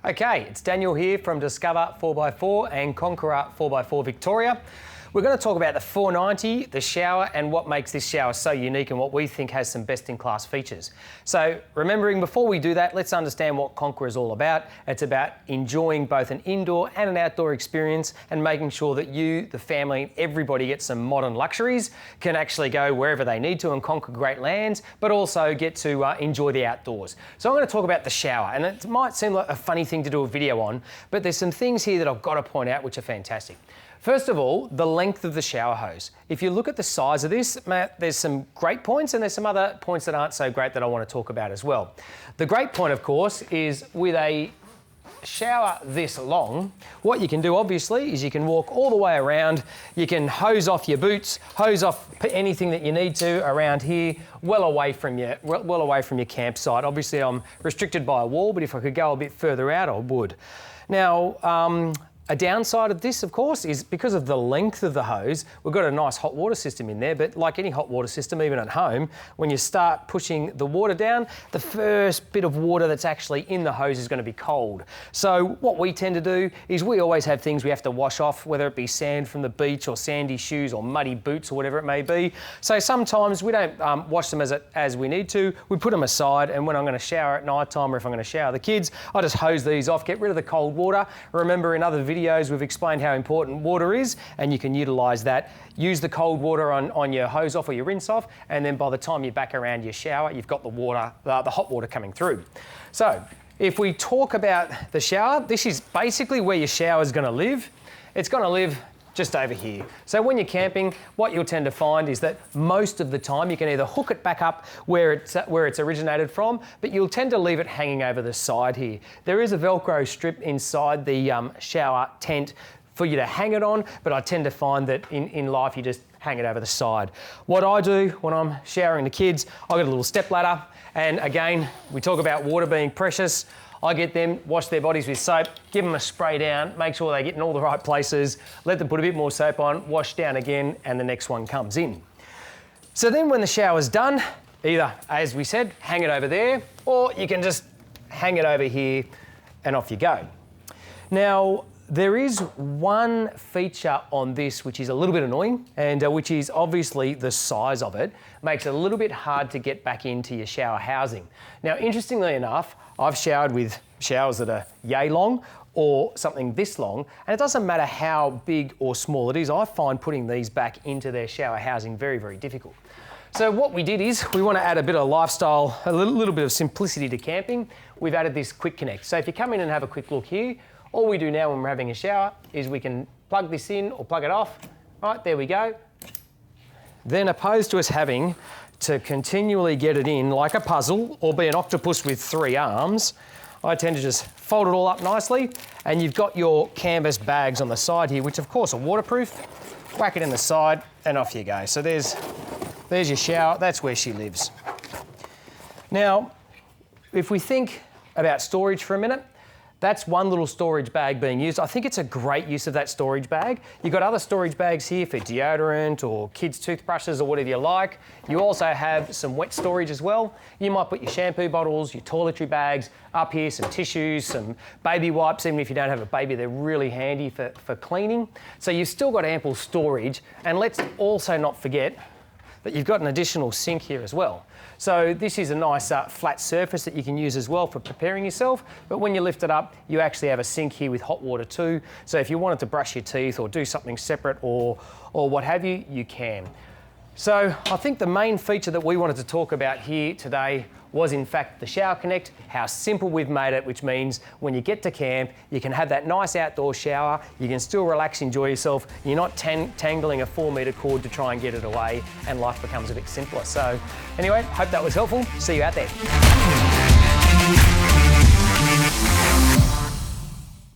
Okay, it's Daniel here from Discover 4x4 and Conqueror 4x4 Victoria. We're going to talk about the 490, the shower, and what makes this shower so unique and what we think has some best-in-class features. So remembering, before we do that, let's understand what Conqueror is all about. It's about enjoying both an indoor and an outdoor experience and making sure that you, the family, everybody gets some modern luxuries, can actually go wherever they need to and conquer great lands, but also get to enjoy the outdoors. So I'm going to talk about the shower, and it might seem like a funny thing to do a video on, but there's some things here that I've got to point out which are fantastic. First of all, the length of the shower hose. If you look at the size of this, there's some great points and there's some other points that aren't so great that I want to talk about as well. The great point, of course, is with a shower this long, what you can do obviously is you can walk all the way around, you can hose off your boots, hose off anything that you need to around here, well away from your campsite. Obviously I'm restricted by a wall, but if I could go a bit further out, I would. Now, a downside of this, of course, is because of the length of the hose, we've got a nice hot water system in there, but like any hot water system, even at home, when you start pushing the water down, the first bit of water that's actually in the hose is going to be cold. So what we tend to do is we always have things we have to wash off, whether it be sand from the beach or sandy shoes or muddy boots or whatever it may be. So sometimes we don't wash them as we need to. We put them aside, and when I'm going to shower at night time or if I'm going to shower the kids, I just hose these off, get rid of the cold water. Remember, in other videos we've explained how important water is, and you can utilise that. Use the cold water on your hose off or your rinse off, and then by the time you're back around your shower, you've got the water, the hot water coming through. So if we talk about the shower, this is basically where your shower is going to live. It's going to live just over here. So when you're camping, what you'll tend to find is that most of the time you can either hook it back up where it's originated from, but you'll tend to leave it hanging over the side here. There is a Velcro strip inside the shower tent for you to hang it on, but I tend to find that in life you just hang it over the side. What I do when I'm showering the kids, I get a little step ladder, and again, we talk about water being precious. I get them, wash their bodies with soap, give them a spray down, make sure they get in all the right places, let them put a bit more soap on, wash down again, and the next one comes in. So then when the shower's done, either, as we said, hang it over there, or you can just hang it over here and off you go. Now, there is one feature on this which is a little bit annoying, and which is obviously the size of it. Makes it a little bit hard to get back into your shower housing. Now, interestingly enough, I've showered with showers that are yay long or something this long, and it doesn't matter how big or small it is, I find putting these back into their shower housing very, very difficult. So what we did is we want to add a bit of lifestyle, a little bit of simplicity to camping. We've added this quick connect. So if you come in and have a quick look here, all we do now when we're having a shower is we can plug this in or plug it off. Right, there we go. Then opposed to us having to continually get it in like a puzzle or be an octopus with 3 arms, I tend to just fold it all up nicely, and you've got your canvas bags on the side here, which of course are waterproof. Whack it in the side and off you go. So there's your shower, that's where she lives. Now, if we think about storage for a minute, that's one little storage bag being used. I think it's a great use of that storage bag. You've got other storage bags here for deodorant or kids' toothbrushes or whatever you like. You also have some wet storage as well. You might put your shampoo bottles, your toiletry bags up here, some tissues, some baby wipes. Even if you don't have a baby, they're really handy for cleaning. So you've still got ample storage. And let's also not forget that you've got an additional sink here as well. So this is a nice flat surface that you can use as well for preparing yourself, but when you lift it up, you actually have a sink here with hot water too. So if you wanted to brush your teeth or do something separate or what have you, you can. So I think the main feature that we wanted to talk about here today was in fact the Shower Connect, how simple we've made it, which means when you get to camp, you can have that nice outdoor shower, you can still relax, enjoy yourself, you're not tangling a 4-metre cord to try and get it away, and life becomes a bit simpler. So anyway, hope that was helpful. See you out there.